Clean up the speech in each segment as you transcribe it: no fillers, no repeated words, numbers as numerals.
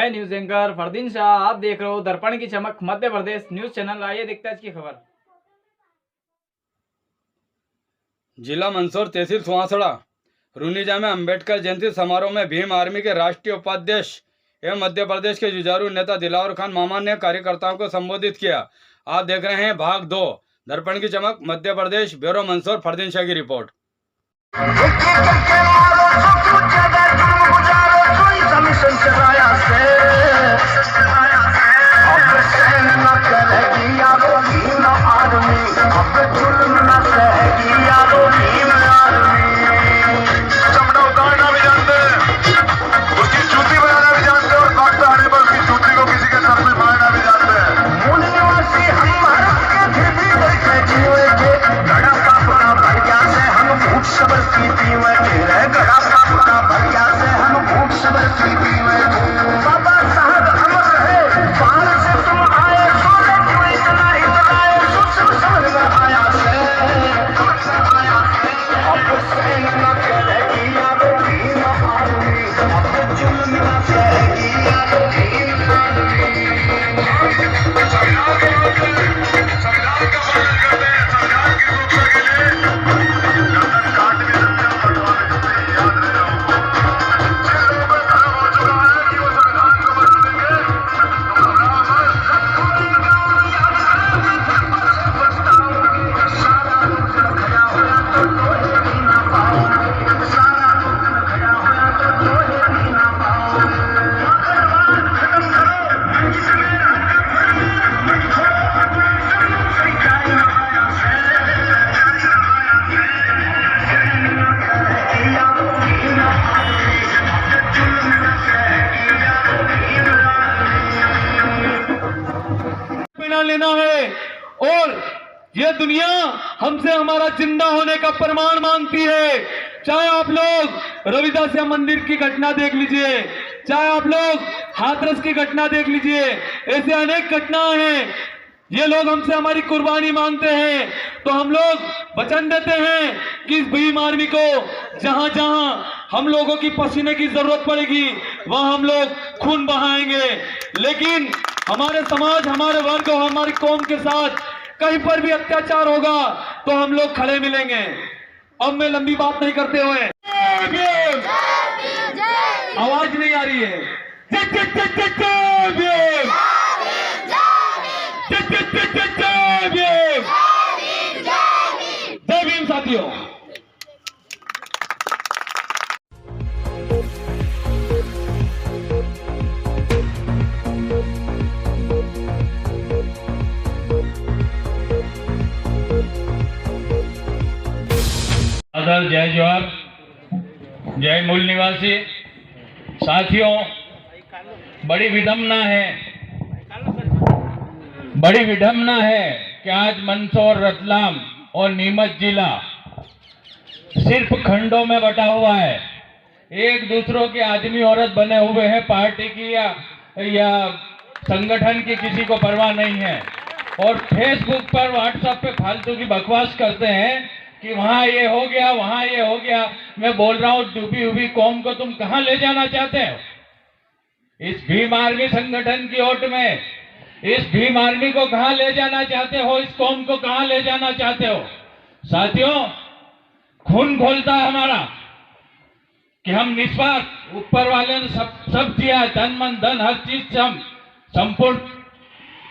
मैं news anchor Fardeen Shah, आप देख रहे हो दर्पण की चमक मध्य प्रदेश न्यूज चैनल। आइए देखते हैं आज की खबर। जिला मंदसौर तहसील सुहासड़ा रूनीजा में अंबेडकर जयंती समारोह में भीम आर्मी के राष्ट्रीय उपाध्यक्ष एवं मध्य प्रदेश के जुझारू नेता दिलावर खान मामा ने कार्यकर्ताओं को संबोधित किया। आप देख रहे हैं भाग 2 दर्पण की चमक मध्य प्रदेश। ब्यूरो मंदसौर, फरदीन शाह की रिपोर्ट। लेना है और ये दुनिया हमसे हमारा जिंदा होने का प्रमाण मांगती है। चाहे आप लोग रविदासिया मंदिर की घटना देख लीजिए, चाहे आप लोग हाथरस की घटना देख लीजिए, ऐसे अनेक घटनाएं हैं। ये लोग हमसे हमारी कुर्बानी मांगते हैं तो हम लोग वचन देते हैं कि इस भीम आर्मी को जहां जहां हम लोगों की पसीने की जरूरत पड़ेगी वहां हम लोग खून बहाएंगे। लेकिन हमारे समाज, हमारे वर्ग और हमारी कौम के साथ कहीं पर भी अत्याचार होगा तो हम लोग खड़े मिलेंगे। अब मैं लंबी बात नहीं करते हुए, आवाज नहीं आ रही है। जय भीम साथियों। जय जोहार, जय मूल निवासी साथियों। बड़ी विडम्बना है कि आज मंदसौर, रतलाम और नीमच जिला सिर्फ खंडों में बटा हुआ है। एक दूसरों के आदमी औरत बने हुए हैं। पार्टी की या संगठन की किसी को परवाह नहीं है और फेसबुक पर, व्हाट्सएप पे फालतू की बकवास करते हैं कि वहां ये हो गया, वहां ये हो गया। मैं बोल रहा हूं, डूबी हुई कौम को तुम कहां ले जाना चाहते हो? इस भीम आर्मी संगठन की ओट में इस भीम आर्मी को कहां ले जाना चाहते हो? इस कौम को कहां ले जाना चाहते हो? साथियों, खून खोलता है हमारा कि हम निस्वार्थ, ऊपर वाले ने सब दिया, तन मन धन हर चीज से हम संपूर्ण,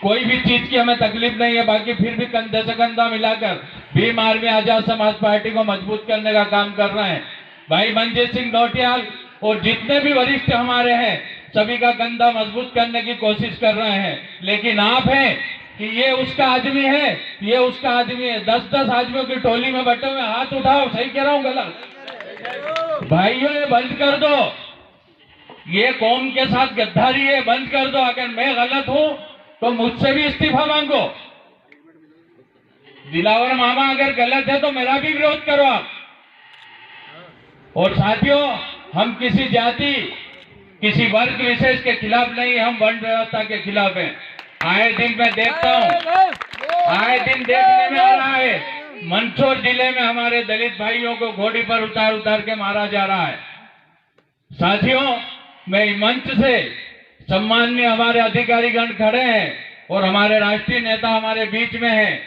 कोई भी चीज की हमें तकलीफ नहीं है। बाकी फिर भी कंधे से कंधा मिलाकर भीम आर्मी आजाद समाज पार्टी को मजबूत करने का काम कर रहे हैं। भाई मनजीत सिंह डोटियाल और जितने भी वरिष्ठ हमारे हैं, सभी का कंधा मजबूत करने की कोशिश कर रहे हैं। लेकिन आप हैं कि ये उसका आदमी है, ये उसका आदमी है। 10-10 आदमियों की टोली में बटे हुए, हाथ उठाओ। सही कह रहा हूं गलत? भाइयों, ये बंद कर दो। ये कौम के साथ गद्दारी है, बंद कर दो। अगर मैं गलत हूं तो मुझसे भी इस्तीफा मांगो। दिलावर मामा अगर गलत है तो मेरा भी विरोध करो आप। और साथियों, हम किसी जाति, किसी वर्ग विशेष के खिलाफ नहीं, हम वर्ण व्यवस्था के खिलाफ हैं। आए दिन मैं देखता हूं, आए दिन देखने में आ रहा है, मंदसौर जिले में हमारे दलित भाइयों को घोड़ी पर उतार उतार के मारा जा रहा है। साथियों, मैं मंच से सम्माननीय हमारे अधिकारीगण खड़े हैं और हमारे राष्ट्रीय नेता हमारे बीच में हैं,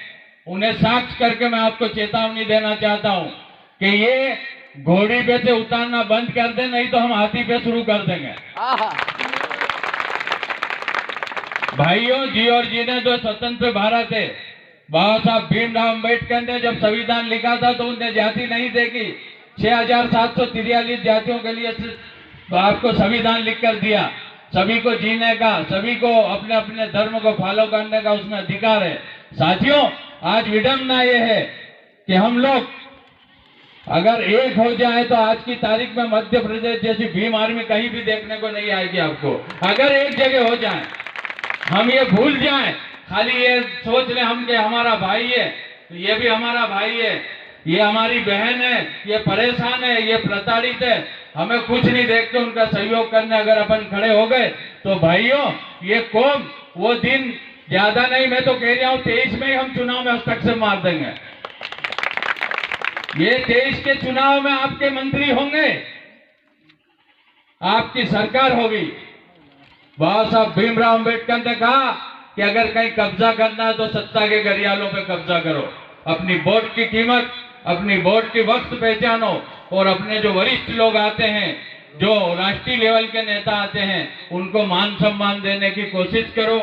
उन्हें साक्ष्य करके मैं आपको चेतावनी देना चाहता हूं कि ये घोड़ी पे से उतारना बंद कर दे, नहीं तो हम हाथी पे शुरू कर देंगे। भाइयों, जी और जी ने जो स्वतंत्र भारत है, बाबा साहब भीमराव अम्बेडकर ने जब संविधान लिखा था तो उन्हें जाति नहीं देखी। 6743 जातियों के लिए तो आपको संविधान लिख कर दिया। सभी को जीने का, सभी को अपने अपने धर्म को फॉलो करने का उसमें अधिकार है। साथियों, आज विडंबना ये है कि हम लोग अगर एक हो जाए तो आज की तारीख में मध्य प्रदेश जैसी भीम आर्मी कहीं भी देखने को नहीं आएगी आपको। अगर एक जगह हो जाए, हम ये भूल जाएं, खाली ये सोच लें हम कि हमारा भाई है, तो ये भी हमारा भाई है, ये हमारी बहन है, ये परेशान है, ये प्रताड़ित है, हमें कुछ नहीं देख के उनका सहयोग करने अगर अपन खड़े हो गए तो भाइयों, ये कौम वो दिन ज्यादा नहीं, मैं तो कह रहा हूं 23 में ही हम चुनाव में हस्ताक्षर मार देंगे। ये 23 के चुनाव में आपके मंत्री होंगे, आपकी सरकार होगी। बाबा साहब भीमराव अम्बेडकर ने कहा कि अगर कहीं कब्जा करना है तो सत्ता के गरियालों पे कब्जा करो, अपनी वोट की कीमत, अपनी वोट की वक्त पहचानो और अपने जो वरिष्ठ लोग आते हैं, जो राष्ट्रीय लेवल के नेता आते हैं, उनको मान सम्मान देने की कोशिश करो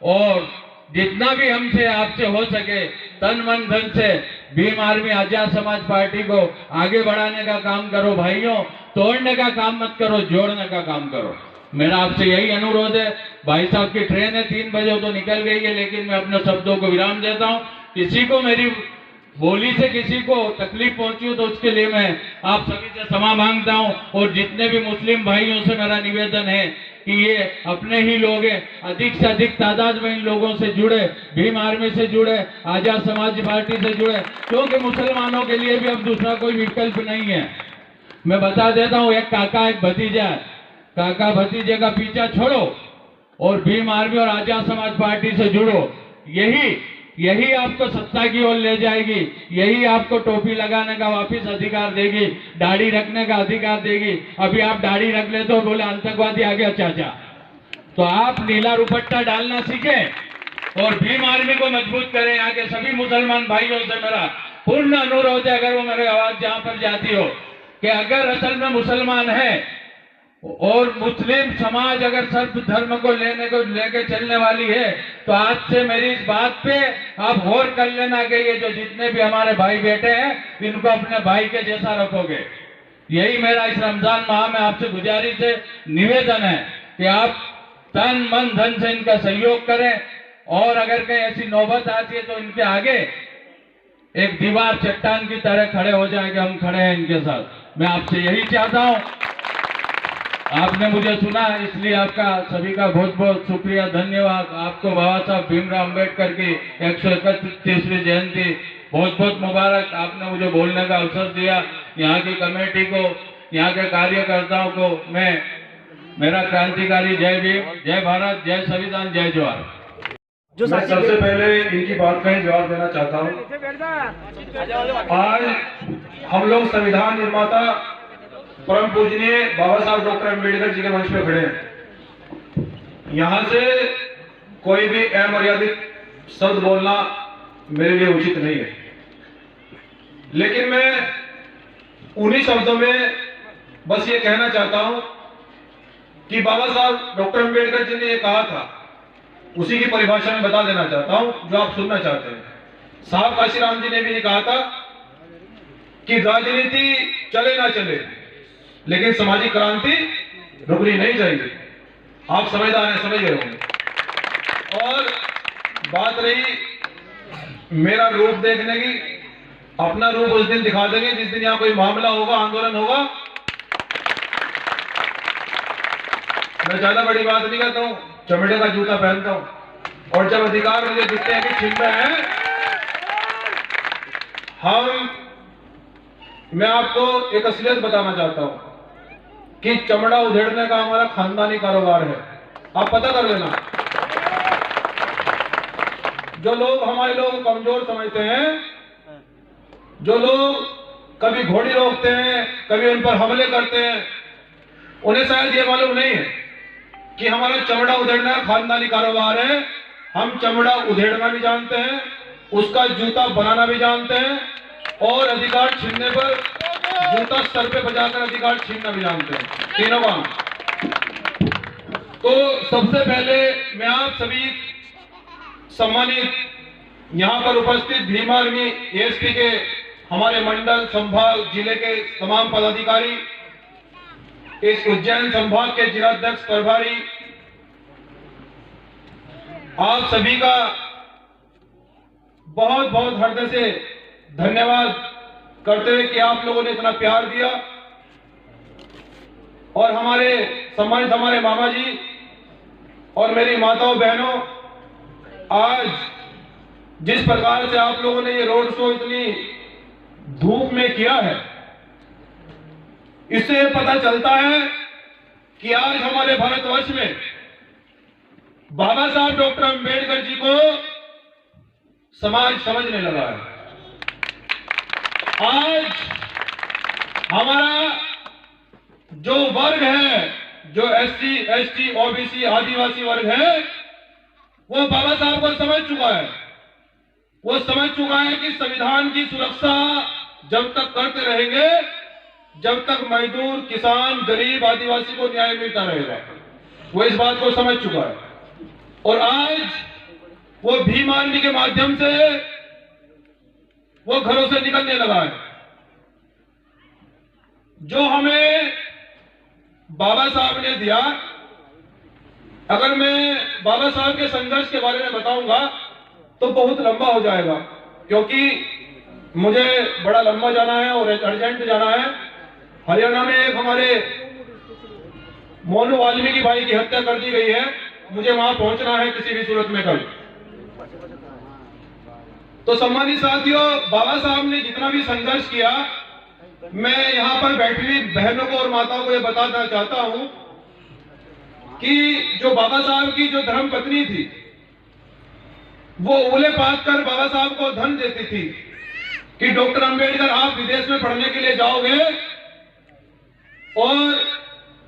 और जितना भी हमसे आपसे हो सके तन मन धन से भीम आर्मी आजाद समाज पार्टी को आगे बढ़ाने का काम करो। भाइयों, तोड़ने का काम मत करो, जोड़ने का काम करो। मेरा आपसे यही अनुरोध है। भाई साहब की ट्रेन है 3 बजे तो निकल गई है, लेकिन मैं अपने शब्दों को विराम देता हूं। किसी को मेरी बोली से किसी को तकलीफ पहुंची हो तो उसके लिए मैं आप सभी से क्षमा मांगता हूं। और जितने भी मुस्लिम भाइयों से मेरा निवेदन है कि ये अपने ही लोग हैं, अधिक से अधिक तादाद में इन लोगों से जुड़े, भीम आर्मी से जुड़े, आजाद समाज पार्टी से जुड़े, क्योंकि मुसलमानों के लिए भी अब दूसरा कोई विकल्प नहीं है। मैं बता देता हूँ, एक काका एक भतीजा है, काका भतीजे का पीछा छोड़ो और भीम आर्मी और आजाद समाज पार्टी से जुड़ो। यही आपको सत्ता की ओर ले जाएगी, यही आपको टोपी लगाने का वापिस अधिकार देगी, दाढ़ी रखने का अधिकार देगी। अभी आप दाढ़ी रख लेते हो, बोले आतंकवादी आ गया चाचा, तो आप नीला दुपट्टा डालना सीखें और भीम आर्मी को मजबूत करें। यहाँ के सभी मुसलमान भाइयों से मेरा पूर्ण अनुरोध है, अगर वो मेरी आवाज जहां पर जाती हो, कि अगर असल में मुसलमान है और मुस्लिम समाज अगर सर्व धर्म को लेके चलने वाली है, तो आज से मेरी इस बात पे आप गौर कर लेना कि ये जो जितने भी हमारे भाई बेटे हैं, इनको अपने भाई के जैसा रखोगे। यही मेरा इस रमजान माह में आपसे गुजारिश है, निवेदन है कि आप तन मन धन से इनका सहयोग करें और अगर कहीं ऐसी नौबत आती है तो इनके आगे एक दीवार चट्टान की तरह खड़े हो जाएंगे, हम खड़े हैं इनके साथ। मैं आपसे यही चाहता हूं। आपने मुझे सुना, इसलिए आपका सभी का बहुत बहुत शुक्रिया, धन्यवाद। आपको बाबा साहब भीमराव अम्बेडकर की 131वीं जयंती बहुत बहुत मुबारक। आपने मुझे बोलने का अवसर दिया। यहाँ की कमेटी को, यहाँ के कार्यकर्ताओं को मैं मेरा क्रांतिकारी जय भीम, जय भारत, जय संविधान, जय जवाहर। मैं सबसे पहले इनकी बात का ही जवाब देना चाहता हूँ। आज हम लोग संविधान निर्माता परम पूजनीय बाबा साहब डॉक्टर अम्बेडकर जी के मंच पे खड़े हैं। यहां से कोई भी अमर्यादित शब्द बोलना मेरे लिए उचित नहीं है, लेकिन मैं उन्हीं शब्दों में बस ये कहना चाहता हूं कि बाबा साहब डॉक्टर अम्बेडकर जी ने ये कहा था, उसी की परिभाषा में बता देना चाहता हूं जो आप सुनना चाहते हैं। साहब काशीराम जी ने भी ये कहा था कि राजनीति चले ना चले, लेकिन सामाजिक क्रांति रुकनी नहीं चाहिए। आप समझदार हैं, समझ गए होंगे। और बात रही मेरा रूप देखने की, अपना रूप उस दिन दिखा देंगे जिस दिन यहाँ कोई मामला होगा, आंदोलन होगा। मैं ज्यादा बड़ी बात नहीं करता हूँ, चमड़े का जूता पहनता हूँ और जब अधिकार मुझे दिखते हैं कि छिन रहे हैं, मैं आपको एक असलियत बताना चाहता हूं कि चमड़ा उधेड़ने का हमारा खानदानी कारोबार है। आप पता कर लेना। जो लोग हमारे लोग कमजोर समझते हैं, जो लोग कभी घोड़ी रोकते हैं, कभी उन पर हमले करते हैं, उन्हें शायद ये मालूम नहीं है कि हमारा चमड़ा उधेड़ना खानदानी कारोबार है। हम चमड़ा उधेड़ना भी जानते हैं, उसका जूता बनाना भी जानते हैं, और अधिकार छीनने पर जूता सर पे बजाकर अधिकार छीनना भी जानते हैं, तीनों काम। तो सबसे पहले मैं आप सभी सम्मानित यहाँ पर उपस्थित भीम आर्मी एएसपी के हमारे मंडल, संभाग, जिले के तमाम पदाधिकारी, इस उज्जैन संभाग के जिलाध्यक्ष प्रभारी, आप सभी का बहुत बहुत हृदय से धन्यवाद करते हुए कि आप लोगों ने इतना प्यार दिया। और हमारे सम्मानित हमारे मामा जी और मेरी माताओं बहनों, आज जिस प्रकार से आप लोगों ने ये रोड शो इतनी धूप में किया है, इससे पता चलता है कि आज हमारे भारतवर्ष में बाबा साहब डॉक्टर अंबेडकर जी को समाज समझने लगा है। आज हमारा जो वर्ग है, जो SC, ST, OBC आदिवासी वर्ग है, वो बाबा साहब को समझ चुका है। वो समझ चुका है कि संविधान की सुरक्षा जब तक करते रहेंगे, जब तक मजदूर, किसान, गरीब, आदिवासी को न्याय मिलता रहेगा। वो इस बात को समझ चुका है और आज वो भीम आर्मी के माध्यम से वो घरों से निकलने लगा है। जो हमें बाबा साहब ने दिया, अगर मैं बाबा साहब के संघर्ष के बारे में बताऊंगा तो बहुत लंबा हो जाएगा, क्योंकि मुझे बड़ा लंबा जाना है और अर्जेंट जाना है। हरियाणा में एक हमारे मोनू वाल्मीकि भाई की हत्या कर दी गई है, मुझे वहां पहुंचना है किसी भी सूरत में कल। तो सम्मानित साथियों, बाबा साहब ने जितना भी संघर्ष किया, मैं यहां पर बैठी हुई बहनों को और माताओं को यह बताना चाहता हूं कि जो बाबा साहब की जो धर्म पत्नी थी, वो उले पात कर बाबा साहब को धन देती थी कि डॉक्टर अंबेडकर आप विदेश में पढ़ने के लिए जाओगे और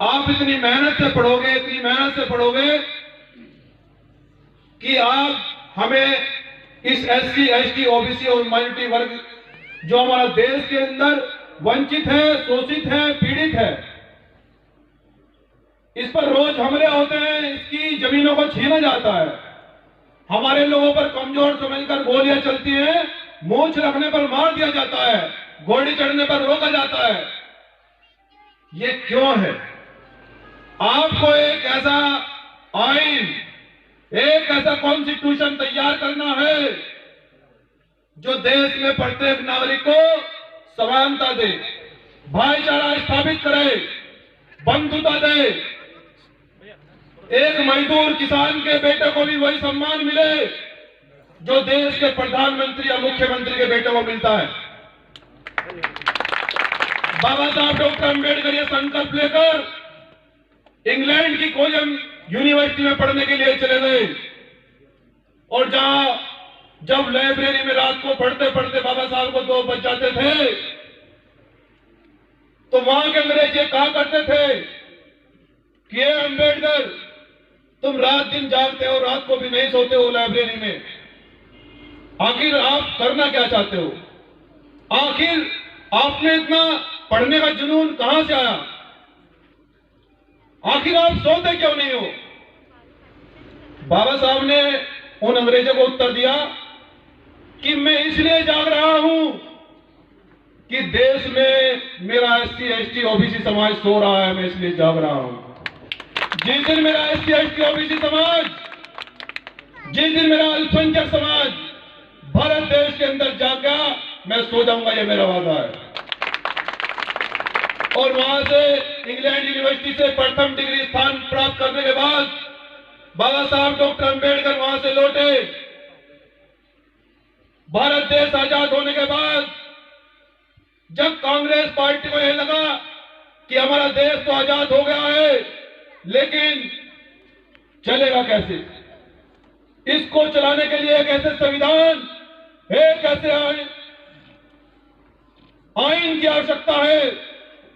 आप इतनी मेहनत से पढ़ोगे, इतनी मेहनत से पढ़ोगे कि आप हमें इस SC, ST, OBC और माइनॉरिटी वर्ग जो हमारा देश के अंदर वंचित है, शोषित है, पीड़ित है, इस पर रोज हमले होते हैं, इसकी जमीनों को छीना जाता है, हमारे लोगों पर कमजोर समझकर गोलियां चलती हैं, मूंछ रखने पर मार दिया जाता है, घोड़ी चढ़ने पर रोका जाता है। ये क्यों है? आपको एक ऐसा आइन, एक ऐसा कॉन्स्टिट्यूशन तैयार करना है जो देश में प्रत्येक नागरिक को समानता दे, भाईचारा स्थापित करे, बंधुता दे, एक मजदूर किसान के बेटे को भी वही सम्मान मिले जो देश के प्रधानमंत्री या मुख्यमंत्री के बेटे को मिलता है। बाबा साहब डॉक्टर अंबेडकर ये संकल्प लेकर इंग्लैंड की कोलम यूनिवर्सिटी में पढ़ने के लिए चले गए और जहां जब लाइब्रेरी में रात को पढ़ते पढ़ते बाबा साहब को 2 बज जाते थे, तो वहां के अंग्रेज ये कहा करते थे कि अंबेडकर, तुम रात दिन जागते हो, रात को भी नहीं सोते हो लाइब्रेरी में, आखिर आप करना क्या चाहते हो? आखिर आपने इतना पढ़ने का जुनून कहां से आया? आखिर आप सोते क्यों नहीं हो? बाबा साहब ने उन अंग्रेजों को उत्तर दिया कि मैं इसलिए जाग रहा हूं कि देश में मेरा SC, ST, OBC समाज सो रहा है, मैं इसलिए जाग रहा हूं। जिस दिन मेरा SC, ST, OBC समाज, जिस दिन मेरा अल्पसंख्यक समाज भारत देश के अंदर जागा, मैं सो जाऊंगा, ये मेरा वादा है। और वहां से इंग्लैंड यूनिवर्सिटी से प्रथम डिग्री स्थान प्राप्त करने के बाद बाबा साहब डॉक्टर अंबेडकर वहां से लौटे। भारत देश आजाद होने के बाद जब कांग्रेस पार्टी को यह लगा कि हमारा देश तो आजाद हो गया है, लेकिन चलेगा कैसे, इसको चलाने के लिए एक ऐसे संविधान, एक ऐसे आइन की आवश्यकता है,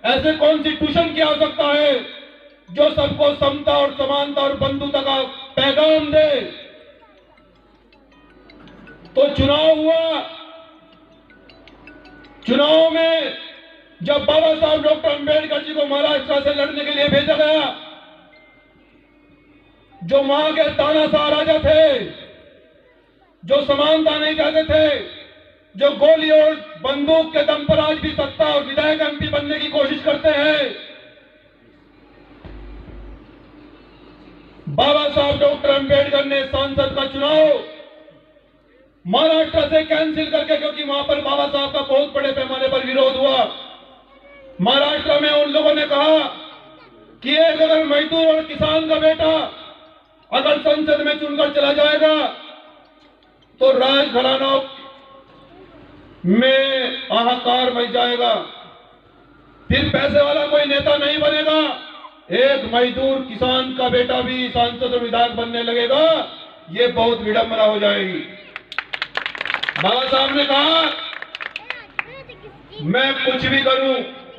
ऐसे कॉन्स्टिट्यूशन की आवश्यकता है जो सबको समता और समानता और बंधुता का पैगाम दे। तो चुनाव हुआ, चुनाव में जब बाबा साहब डॉक्टर अंबेडकर जी को महाराष्ट्र से लड़ने के लिए भेजा गया, जो वहां के तानाशाह राजा थे, जो समानता नहीं चाहते थे, जो गोली और बंदूक के दम पर आज भी सत्ता और विधायक एमपी बनने की कोशिश करते हैं, बाबा साहब डॉक्टर अंबेडकर ने सांसद का चुनाव महाराष्ट्र से कैंसिल करके, क्योंकि वहां पर बाबा साहब का बहुत बड़े पैमाने पर विरोध हुआ। महाराष्ट्र में उन लोगों ने कहा कि एक अगर मजदूर और किसान का बेटा अगर संसद में चुनकर चला जाएगा तो राजघरानों में हाहाकार मच जाएगा, फिर पैसे वाला कोई नेता नहीं बनेगा, एक मजदूर किसान का बेटा भी सांसद और विधायक बनने लगेगा, ये बहुत विडंबना हो जाएगी। बाबा साहब ने कहा मैं कुछ भी करूं,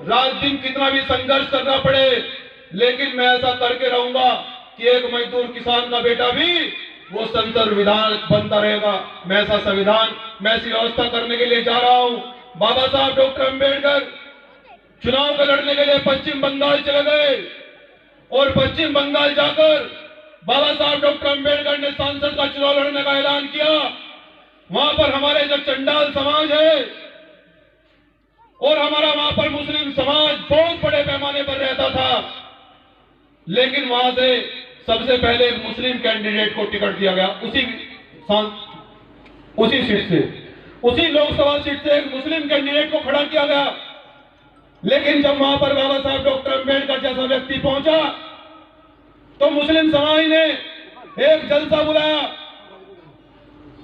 रात दिन कितना भी संघर्ष करना पड़े, लेकिन मैं ऐसा करके रहूंगा कि एक मजदूर किसान का बेटा भी वो संसद विधान बनता रहेगा। मैं ऐसा संविधान, मैं ऐसी व्यवस्था करने के लिए जा रहा हूं। बाबा साहब डॉक्टर अंबेडकर चुनाव को लड़ने के लिए पश्चिम बंगाल चले गए और पश्चिम बंगाल जाकर बाबा साहब डॉक्टर अंबेडकर ने सांसद का चुनाव लड़ने का ऐलान किया। वहां पर हमारे जो चंडाल समाज है और हमारा वहां पर मुस्लिम समाज बहुत बड़े पैमाने पर रहता था, लेकिन वहां से सबसे पहले एक मुस्लिम कैंडिडेट को टिकट दिया गया, उसी सीट से, उसी लोकसभा सीट से एक मुस्लिम कैंडिडेट को खड़ा किया गया। लेकिन जब वहां पर बाबा साहब डॉक्टर अंबेडकर जैसा व्यक्ति पहुंचा तो मुस्लिम समाज ने एक जलसा बुलाया।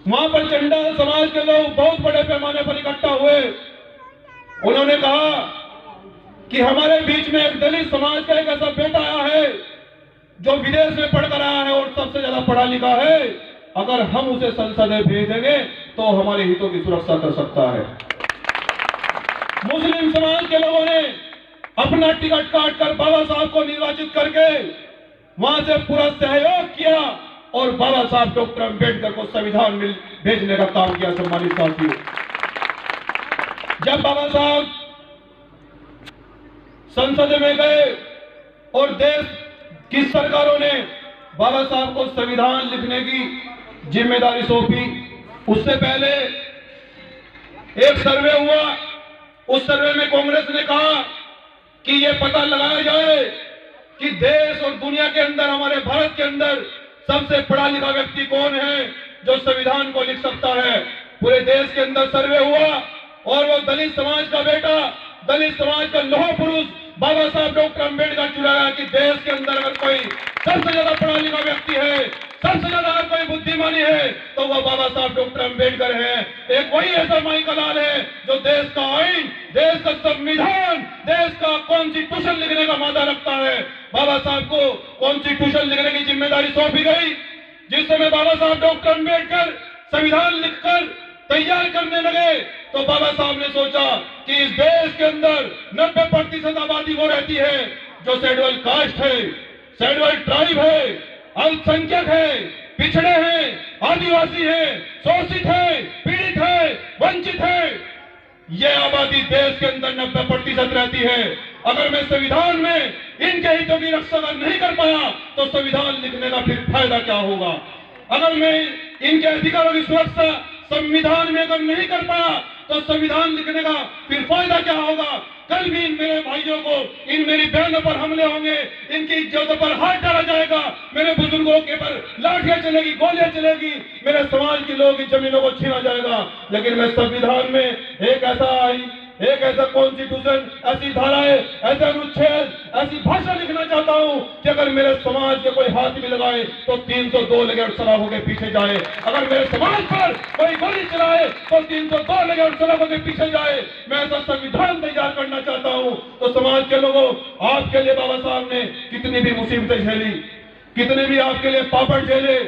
वहां पर चंडाल समाज के लोग बहुत बड़े पैमाने पर इकट्ठा हुए। उन्होंने कहा कि हमारे बीच में एक दलित समाज का एक ऐसा बेटा आया है जो विदेश में पढ़कर आया है और सबसे ज्यादा पढ़ा लिखा है, अगर हम उसे संसद में भेज देंगे तो हमारे हितों की सुरक्षा कर सकता है। मुस्लिम समाज के लोगों ने अपना टिकट काटकर बाबा साहब को निर्वाचित करके वहां से पूरा सहयोग किया और बाबा साहब डॉक्टर अंबेडकर को संविधान में भेजने का काम किया। सम्मानित साथियों, जब बाबा साहब संसद में गए और देश की सरकारों ने बाबा साहब को संविधान लिखने की जिम्मेदारी सौंपी, उससे पहले एक सर्वे हुआ। उस सर्वे में कांग्रेस ने कहा कि यह पता लगाया जाए कि देश और दुनिया के अंदर, हमारे भारत के अंदर सबसे पढ़ा लिखा व्यक्ति कौन है जो संविधान को लिख सकता है। पूरे देश के अंदर सर्वे हुआ और वो दलित समाज का बेटा, दलित समाज का लौह पुरुष बाबा साहब डॉक्टर अंबेडकर चुना गया कि देश के अंदर अगर कोई सबसे ज्यादा पढ़ा लिखा व्यक्ति है, सबसे ज्यादा अगर कोई बुद्धिमानी है तो वह बाबा साहब डॉक्टर अंबेडकर है। एक वही ऐसा माई का लाल है जो देश का आईन, देश का संविधान, देश का कॉन्स्टिट्यूशन लिखने का मादा रखता है। बाबा साहब को कॉन्स्टिट्यूशन लिखने की जिम्मेदारी सौंपी गई। जिस समय बाबा साहब डॉक्टर अंबेडकर संविधान लिखकर तैयार करने लगे तो बाबा साहब ने सोचा कि इस देश के अंदर 90% आबादी वो रहती है जो शेड्यूल कास्ट है, शेड्यूल ट्राइब है, अल्पसंख्यक है, पिछड़े हैं, आदिवासी है, शोषित है, पीड़ित है, वंचित है। ये आबादी देश के अंदर 90% रहती है। अगर मैं संविधान में इनके हितों की रक्षा नहीं कर पाया तो संविधान लिखने का फिर फायदा क्या होगा। अगर मैं इनके अधिकारों की सुरक्षा संविधान में अगर नहीं कर पाया तो संविधान लिखने का फिर फायदा क्या होगा। कल भी इन मेरे भाइयों को, इन मेरी बहनों पर हमले होंगे, इनकी इज्जतों पर हाथ डाला जाएगा, मेरे बुजुर्गों के पर लाठियां चलेगी, गोलियां चलेगी, मेरे समाज के लोग इन जमीनों को छीना जाएगा। लेकिन मैं संविधान में एक ऐसा कॉन्स्टिट्यूशन, ऐसी धाराएं, ऐसे अनुच्छेद, ऐसी भाषा लिखना चाहता हूं कि अगर मेरे समाज के कोई हाथ भी लगाए तो 302 लगे और सलाखों के पीछे जाए। अगर मेरे समाज पर कोई गोली चलाए तो 302 लगे और सलाखों के पीछे जाए। मैं ऐसा संविधान तैयार करना चाहता हूं। तो समाज के लोगों, आपके लिए बाबा साहब ने कितनी भी मुसीबतें झेली, कितने भी आपके लिए पापड़ झेले,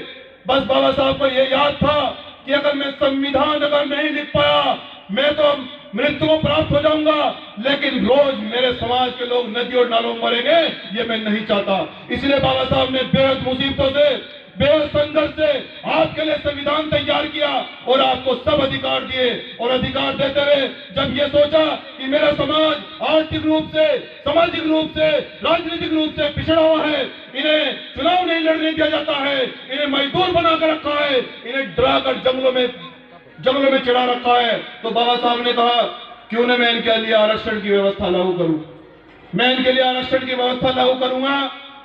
बस बाबा साहब को यह याद था कि अगर मैं संविधान अगर नहीं लिख पाया, मैं तो मृत्यु को प्राप्त हो जाऊंगा, लेकिन रोज मेरे समाज के लोग नदी और नालों में मरेंगे, ये मैं नहीं चाहता। इसलिए बाबा साहब ने बेहद मुसीबतों से, बेहद संघर्ष से आपके लिए संविधान तैयार किया और आपको सब अधिकार दिए। और अधिकार देते हुए जब ये सोचा कि मेरा समाज आर्थिक रूप से, सामाजिक रूप से, राजनीतिक रूप से पिछड़ा हुआ है, इन्हें चुनाव नहीं लड़ने दिया जाता है, इन्हें मजदूर बनाकर रखा है, इन्हें डराकर जंगलों में चढ़ा रखा है, तो बाबा साहब ने कहा क्यों न मैं इनके लिए आरक्षण की व्यवस्था लागू करूं। मैं इनके लिए आरक्षण की व्यवस्था लागू करूंगा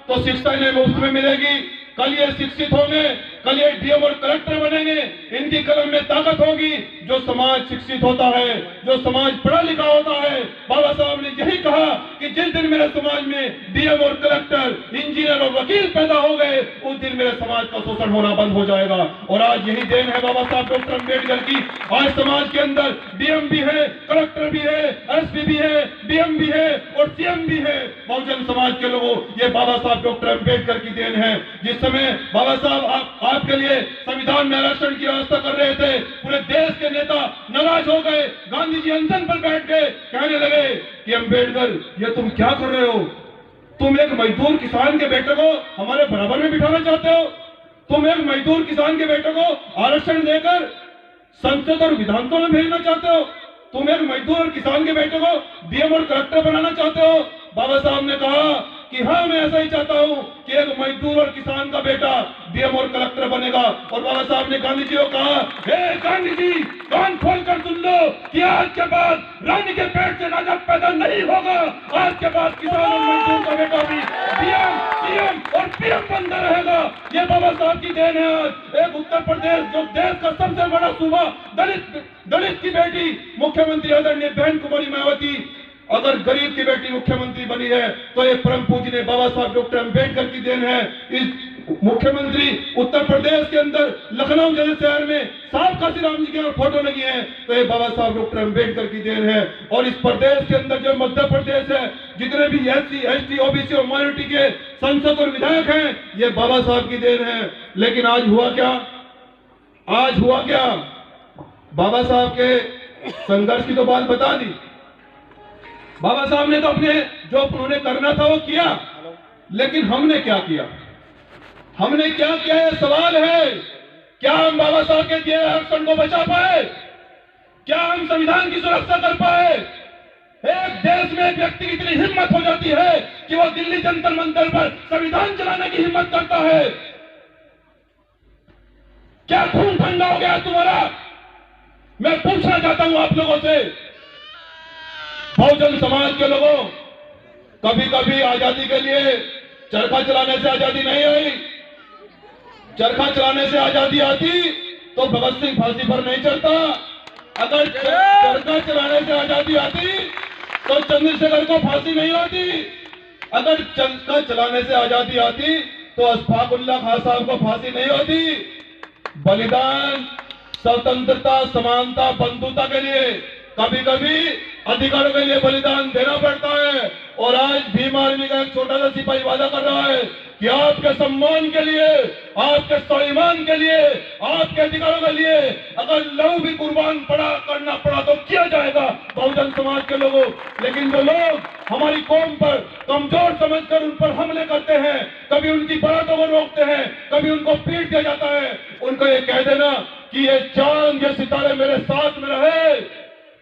तो शिक्षा इन्हें मुफ्त में मिलेगी। कल ये शिक्षित होंगे, कल ये डीएम और कलेक्टर बनेंगे, इनकी कलम में ताकत होगी। जो समाज शिक्षित होता है, जो समाज पढ़ा लिखा होता है, बाबा साहब ने यही कहा कि जिस दिन मेरे समाज में डीएम और कलेक्टर, इंजीनियर और वकील पैदा हो गए, उस दिन मेरे समाज का शोषण होना बंद हो जाएगा। और आज यही देन है बाबा साहब डॉक्टर अम्बेडकर की। आज समाज के अंदर डीएम भी है, कलेक्टर भी है, एसपी भी है, डीएम भी है और सीएम भी है। बहुजन समाज के लोगों, ये बाबा साहब डॉक्टर अम्बेडकर की देन है। जिस समय बाबा साहब आपके लिए संविधान में आरक्षण की व्यवस्था कर रहे थे, पूरे देश के नेता नाराज हो गए। गांधी जी अनशन पर बैठ के कहने लगे कि अम्बेडकर ये तुम क्या कर रहे हो? तुम एक मजदूर किसान के बेटे को हमारे बराबर में बिठाना चाहते हो? तुम एक मजदूर किसान के बेटे को आरक्षण देकर संसद और विधानसभा में भेजना चाहते हो? तुम एक मजदूर और किसान के बेटे को डीएम और कलेक्टर बनाना चाहते हो? बाबा साहब ने कहा कि हाँ, मैं ऐसा ही चाहता हूं कि एक मजदूर और किसान का बेटा डीएम और कलेक्टर बनेगा। और बाबा साहब ने गांधी जी को कहा, हे गांधी जी, कान खोलकर सुन लो कि आज के बाद रानी के पेट से नाजायज पैदा नहीं होगा। आज के बाद किसान और मजदूर का बेटा भी डीएम, सीएम और पीएम बनता रहेगा। ये बाबा साहब की देन है। आज एक उत्तर प्रदेश, जो देश का सबसे बड़ा सूबा, दलित की बेटी मुख्यमंत्री आदरणीय बहन कुमारी मायावती, अगर गरीब की बेटी मुख्यमंत्री बनी है तो ये परम पूजनीय बाबा साहब डॉक्टर अम्बेडकर की देन है। इस मुख्यमंत्री उत्तर प्रदेश के अंदर लखनऊ जैसे शहर में साहब काशीराम जी की फोटो लगी है तो ये बाबा साहब डॉक्टर अम्बेडकर की देन है। और इस प्रदेश के अंदर जो मध्य प्रदेश है, जितने भी एससी, एसटी, ओबीसी और माइनॉरिटी के सांसद और विधायक हैं, ये बाबा साहब की देन है। लेकिन आज हुआ क्या? आज हुआ क्या? बाबा साहब के संघर्ष की तो बात बता दी। बाबा साहब ने तो अपने जो उन्होंने करना था वो किया, लेकिन हमने क्या किया? हमने क्या किया? ये सवाल है। क्या हम बाबा साहब के दिए आरक्षण को बचा पाए? क्या हम संविधान की सुरक्षा कर पाए? एक देश में एक व्यक्ति की इतनी हिम्मत हो जाती है कि वो दिल्ली जंतर मंतर पर संविधान चलाने की हिम्मत करता है। क्या खून ठंडा हो गया तुम्हारा? मैं पूछना चाहता हूं आप लोगों से, बहुजन समाज के लोगों, कभी कभी आजादी के लिए चरखा चलाने से आजादी नहीं आई। चरखा चलाने से आजादी आती तो भगत सिंह फांसी पर नहीं चढ़ता। अगर चरखा चलाने से आजादी आती तो चंद्रशेखर को फांसी नहीं होती। अगर चरखा चलाने से आजादी आती तो अशफाक उल्लाह खान साहब को फांसी नहीं होती। बलिदान स्वतंत्रता, समानता, बंधुता के लिए, कभी कभी अधिकारों के लिए बलिदान देना पड़ता है। और आज भीम आर्मी का एक छोटा सा सिपाही वादा कर रहा है कि आपके सम्मान के लिए, आपके स्वाभिमान के लिए, आपके अधिकारों के लिए अगर लहू भी कुर्बान करना पड़ा तो किया जाएगा बहुजन समाज के लोगों। लेकिन जो लोग हमारी कौम पर कमजोर समझकर उन पर हमले करते हैं, कभी उनकी बातों को रोकते हैं, कभी उनको पीट दिया जाता है, उनको ये कह देना कि ये चांद, ये सितारे मेरे साथ में रहे,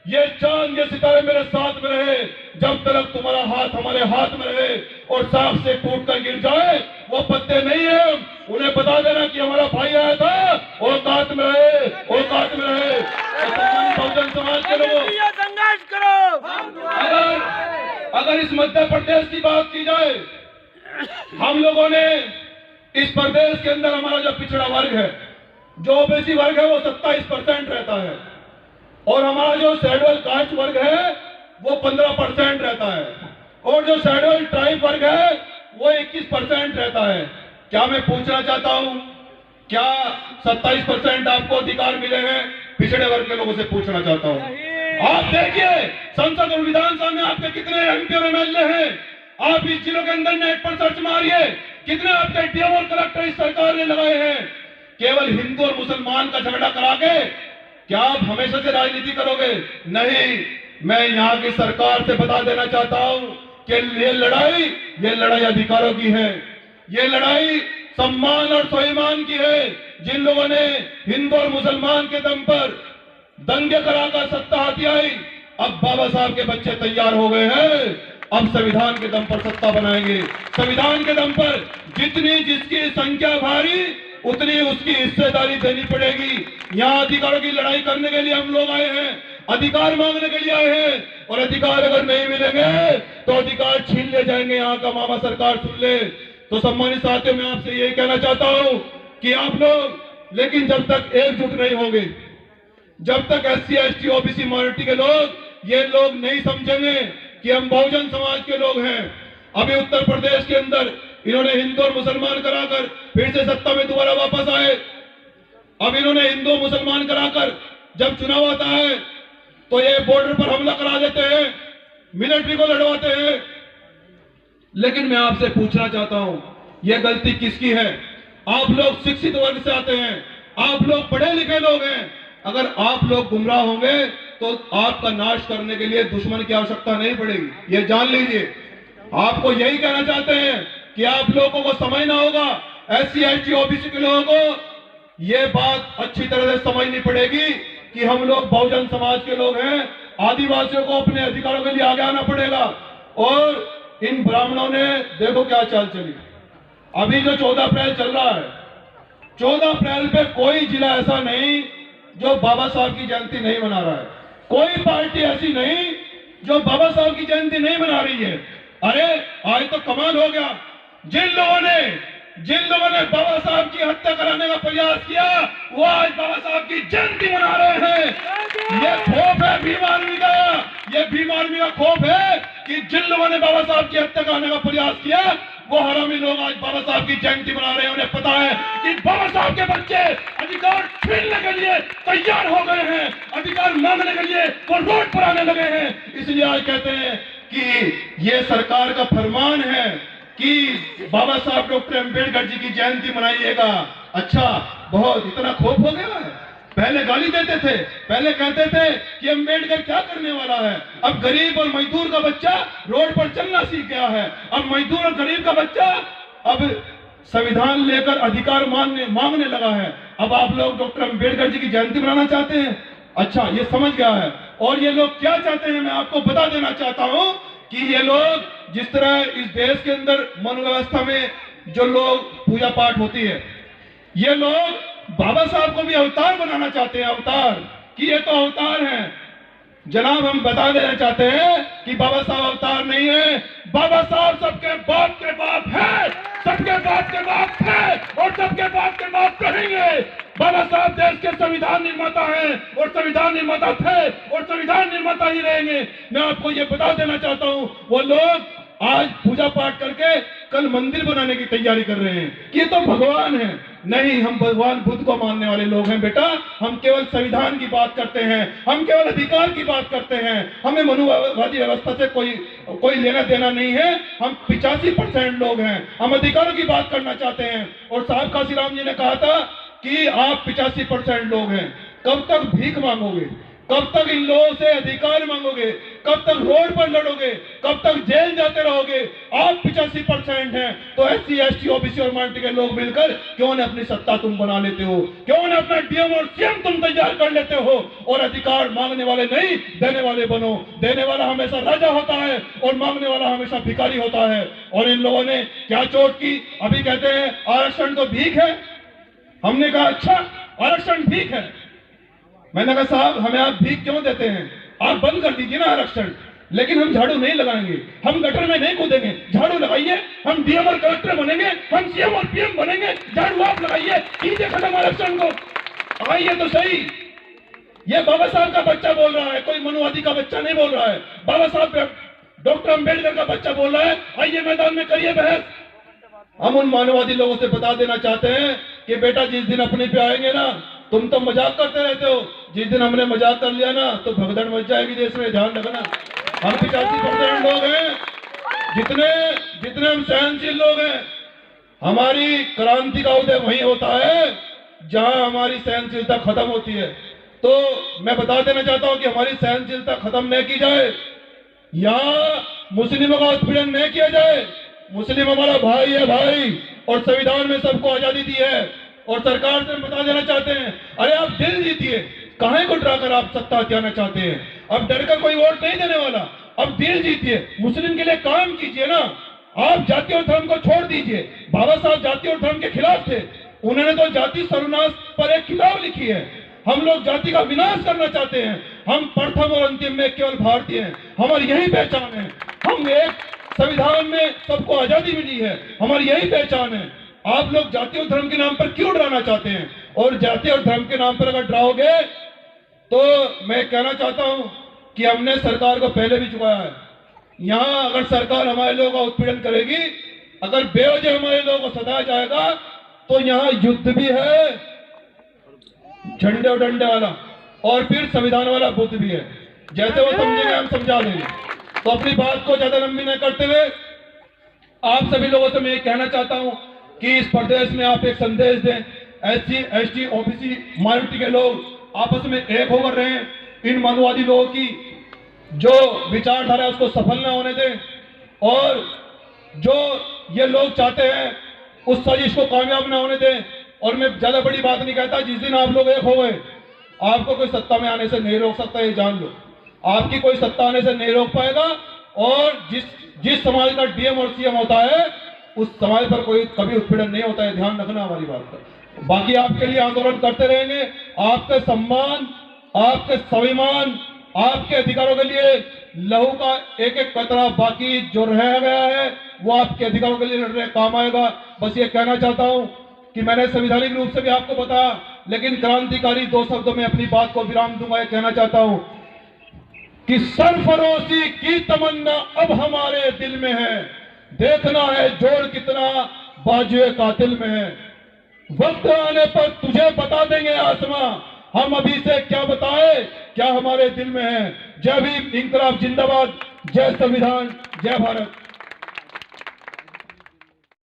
ये चांद, ये सितारे मेरे साथ में रहे, जब तक तुम्हारा हाथ हमारे हाथ में रहे और सांप से टूट कर गिर जाए वो पत्ते नहीं है। उन्हें बता देना कि हमारा भाई आया था, औकात में रहे, औकात में रहे। बहुजन समाज के लोगों, संघर्ष करो। अगर इस मध्य प्रदेश की बात की जाए, हम लोगों ने इस प्रदेश के अंदर हमारा जो पिछड़ा वर्ग है, जो ओबीसी वर्ग है, वो 27% रहता है और हमारा जो शेड्यूल कास्ट वर्ग है वो 15% रहता है और जो शेड्यूल ट्राइब वर्ग है वो 21% रहता है। क्या मैं पूछना चाहता हूं, क्या 27% आपको अधिकार मिले हैं? पिछड़े वर्ग के लोगों से पूछना चाहता हूं। आप देखिए संसद और विधानसभा में आपके कितने एमपी और एमएलए हैं। आप इस जिलों के अंदर नेट पर सर्च मारिए, कितने आपके डीएम और कलेक्टर इस सरकार ने लगाए हैं। केवल हिंदू और मुसलमान का झगड़ा करा के क्या आप हमेशा से राजनीति करोगे? नहीं, मैं यहाँ की सरकार से बता देना चाहता हूँ कि ये लड़ाई अधिकारों की है, ये लड़ाई सम्मान और स्वाभिमान की है। जिन लोगों ने हिंदू और मुसलमान के दम पर दंगे कराकर सत्ता हाथी आई, अब बाबा साहब के बच्चे तैयार हो गए हैं, अब संविधान के दम पर सत्ता बनाएंगे। संविधान के दम पर जितनी जिसकी संख्या भारी उतनी उसकी हिस्सेदारी देनी पड़ेगी। यहाँ अधिकारों की लड़ाई करने के लिए हम लोग आए हैं, अधिकार मांगने के लिए आए हैं, और अधिकार अगर नहीं मिलेंगे तो अधिकार छीन ले जाएंगे। यहाँ का मामा सरकार सुन ले। तो सम्मानित साथियों, मैं आपसे यही कहना चाहता हूँ कि आप लोग लेकिन जब तक एकजुट नहीं होंगे, जब तक SC ST OBC माइनॉरिटी के लोग ये लोग नहीं समझेंगे कि हम बहुजन समाज के लोग हैं। अभी उत्तर प्रदेश के अंदर इन्होंने हिंदू और मुसलमान कराकर फिर से सत्ता में दोबारा वापस आए। अब इन्होंने हिंदू मुसलमान कराकर जब चुनाव आता है तो ये बॉर्डर पर हमला करा देते हैं, मिलिट्री को लड़वाते हैं। लेकिन मैं आपसे पूछना चाहता हूं, यह गलती किसकी है? आप लोग शिक्षित वर्ग से आते हैं, आप लोग पढ़े लिखे लोग हैं। अगर आप लोग गुमराह होंगे तो आपका नाश करने के लिए दुश्मन की आवश्यकता नहीं पड़ेगी, ये जान लीजिए। आपको यही कहना चाहते हैं कि आप लोगों को समझना होगा, SC ST OBC के लोगों को ये बात अच्छी तरह से समझनी पड़ेगी कि हम लोग बहुजन समाज के लोग हैं। आदिवासियों को अपने अधिकारों के लिए आगे आना पड़ेगा। और इन ब्राह्मणों ने देखो क्या चाल चली। अभी जो 14 अप्रैल चल रहा है, 14 अप्रैल पे कोई जिला ऐसा नहीं जो बाबा साहब की जयंती नहीं मना रहा है, कोई पार्टी ऐसी नहीं जो बाबा साहब की जयंती नहीं मना रही है। अरे आज तो कमाल हो गया, जिन लोगों ने बाबा साहब की हत्या कराने का प्रयास किया वो आज बाबा साहब की जयंती मना रहे हैं। ये खौफ है भीम आर्मी का, ये भीम आर्मी का खौफ है कि जिन लोगों ने बाबा साहब की हत्या कराने का प्रयास किया वो हरामी लोग आज बाबा साहब की जयंती मना रहे हैं। उन्हें पता है कि बाबा साहब के बच्चे अधिकार छीनने के लिए तैयार हो गए हैं, अधिकार मांगने के लिए वो रोड पर आने लगे हैं। इसलिए आज कहते हैं कि ये सरकार का फरमान है कि बाबा साहब डॉक्टर अम्बेडकर जी की जयंती मनाइएगा। अच्छा, बहुत इतना खौफ हो गया है? पहले गाली देते थे, पहले कहते थे कि अम्बेडकर क्या करने वाला है। अब गरीब और मजदूर का बच्चा रोड पर चलना सीख गया है। अब मजदूर और गरीब का बच्चा अब संविधान लेकर अधिकार मांगने लगा है। अब आप लोग डॉक्टर अम्बेडकर जी की जयंती मनाना चाहते हैं। अच्छा, ये समझ गया है। और ये लोग क्या चाहते हैं मैं आपको बता देना चाहता हूं कि ये लोग जिस तरह इस देश के अंदर मन व्यवस्था में जो लोग पूजा पाठ होती है, ये लोग बाबा साहब को भी अवतार बनाना चाहते हैं। अवतार कि ये तो अवतार हैं। जनाब, हम बता देना चाहते हैं कि बाबा साहब अवतार नहीं है। बाबा साहब सबके बाप के बाप है, सबके बाप के बाप है और सबके बाप के बाप रहेंगे। बाबा साहब देश के संविधान निर्माता हैं और संविधान निर्माता थे और संविधान निर्माता ही रहेंगे। मैं आपको ये बता देना चाहता हूँ, वो लोग आज पूजा पाठ करके कल मंदिर बनाने की तैयारी कर रहे हैं कि ये तो भगवान है। नहीं, हम भगवान बुद्ध को मानने वाले लोग हैं बेटा। हम केवल संविधान की बात करते हैं, हम केवल अधिकार की बात करते हैं। हमें मनुवादी व्यवस्था से कोई लेना देना नहीं है। हम 85% लोग हैं, हम अधिकारों की बात करना चाहते हैं। और साहब काशीराम जी ने कहा था कि आप 85% लोग हैं, कब तक भीख मांगोगे, कब तक इन लोगों से अधिकार मांगोगे, कब तक रोड पर लड़ोगे, कब तक जेल जाते रहोगे? आप 85% हैं तो SC ST OBC और माइनॉरिटी के लोग मिलकर क्यों न अपनी सत्ता तुम बना लेते हो, क्यों न अपना DM और CM तुम तैयार कर लेते हो और अधिकार मांगने वाले नहीं देने वाले बनो। देने वाला हमेशा राजा होता है और मांगने वाला हमेशा भिखारी होता है। और इन लोगों ने क्या चोट की? अभी कहते हैं आरक्षण तो भीख है। हमने कहा अच्छा, आरक्षण भीख है। मैंने कहा साहब, हमें आप भीख क्यों देते हैं? आप बंद कर दीजिए ना आरक्षण, लेकिन हम झाड़ू नहीं लगाएंगे, हम गटर में नहीं कूदेंगे। झाड़ू लगाइए, हम DM और कलेक्टर बनेंगे, हम CM और PM बनेंगे। झाड़ू आप लगाइए, कीजिए खत्म आरक्षण को। आइए तो सही। ये बाबा साहब का बच्चा बोल रहा है, कोई मनुवादी का बच्चा नहीं बोल रहा है। बाबा साहब डॉक्टर अम्बेडकर का बच्चा बोल रहा है। आइए मैदान में करिए बहस। हम उन मानववादी लोगों से बता देना चाहते हैं कि बेटा, जिस दिन अपने पे आएंगे ना, तुम तो मजाक करते रहते हो, जिस दिन हमने मजाक कर लिया ना तो भगदड़ मच जाएगी देश में, ध्यान रखना। हम 85% लोग हैं, जितने हम सहनशील लोग हैं। हमारी क्रांति का उदय वहीं होता है जहां हमारी सहनशीलता खत्म होती है। तो मैं बता देना चाहता हूं कि हमारी सहनशीलता खत्म नहीं की जाए, यहाँ मुस्लिमों का उत्पीड़न नहीं किया जाए। मुस्लिम हमारा भाई है भाई, और संविधान में सबको आजादी दी है। और सरकार से हम बता देना चाहते हैं, अरे आप दिल जीतिए, काहे को डराकर आप सत्ता हथियाना चाहते हैं? अब डरकर कोई वोट नहीं देने वाला, अब दिल जीतिए, मुस्लिम के लिए काम कीजिए ना। आप जाति और धर्म को छोड़ दीजिए। बाबा साहब जाति और धर्म के खिलाफ थे, उन्होंने तो जाति सर्वनाश पर एक किताब लिखी है। हम लोग जाति का विनाश करना चाहते हैं। हम प्रथम और अंतिम में केवल भारतीय हैं, हमारी यही पहचान है। हम एक संविधान में सबको आजादी मिली है, हमारी यही पहचान है। आप लोग जाति और धर्म के नाम पर क्यों डराना चाहते हैं? और जाति और धर्म के नाम पर अगर डराओगे तो मैं कहना चाहता हूं कि हमने सरकार को पहले भी चुकाया है। यहां अगर सरकार हमारे लोगों का उत्पीड़न करेगी, अगर बेवजह हमारे लोगों को सताया जाएगा, तो यहाँ युद्ध भी है, झंडे और डंडे वाला, और फिर संविधान वाला बुद्ध भी है। जैसे वो समझेंगे हम समझा देंगे। तो अपनी बात को ज्यादा लंबी न करते हुए आप सभी लोगों से मैं ये कहना चाहता हूं कि इस प्रदेश में आप एक संदेश दें। SC, ST, OBC माइनॉरिटी के लोग आपस में एक होकर रहें। इन मनुवादी लोगों की जो विचारधारा है उसको सफल ना होने दें, और जो ये लोग चाहते हैं उस साजिश को कामयाब ना होने दें। और मैं ज्यादा बड़ी बात नहीं कहता, जिस दिन आप लोग एक हो गए, आपको कोई सत्ता में आने से नहीं रोक सकता, ये जान लो। आपकी कोई सत्ता आने से नहीं रोक पाएगा। और जिस समाज का DM और CM होता है, उस समाज पर कोई कभी उत्पीड़न नहीं होता है, ध्यान रखना हमारी बात का। बाकी आपके लिए आंदोलन करते रहेंगे। आपके सम्मान, आपके स्वाभिमान, आपके अधिकारों के लिए लहू का एक एक कतरा बाकी जो रह गया है वो आपके अधिकारों के लिए लड़ने काम आएगा। बस ये कहना चाहता हूं कि मैंने संवैधानिक रूप से भी आपको बताया, लेकिन क्रांतिकारी 2 शब्दों में अपनी बात को विराम दूंगा। ये कहना चाहता हूं कि सरफरोशी की तमन्ना अब हमारे दिल में है, देखना है जोड़ कितना बाजुए कातिल में है। वक्त आने पर तुझे बता देंगे आसमां, हम अभी से क्या बताए क्या हमारे दिल में है। जय भीम, इंकलाब जिंदाबाद, जय संविधान, जय भारत।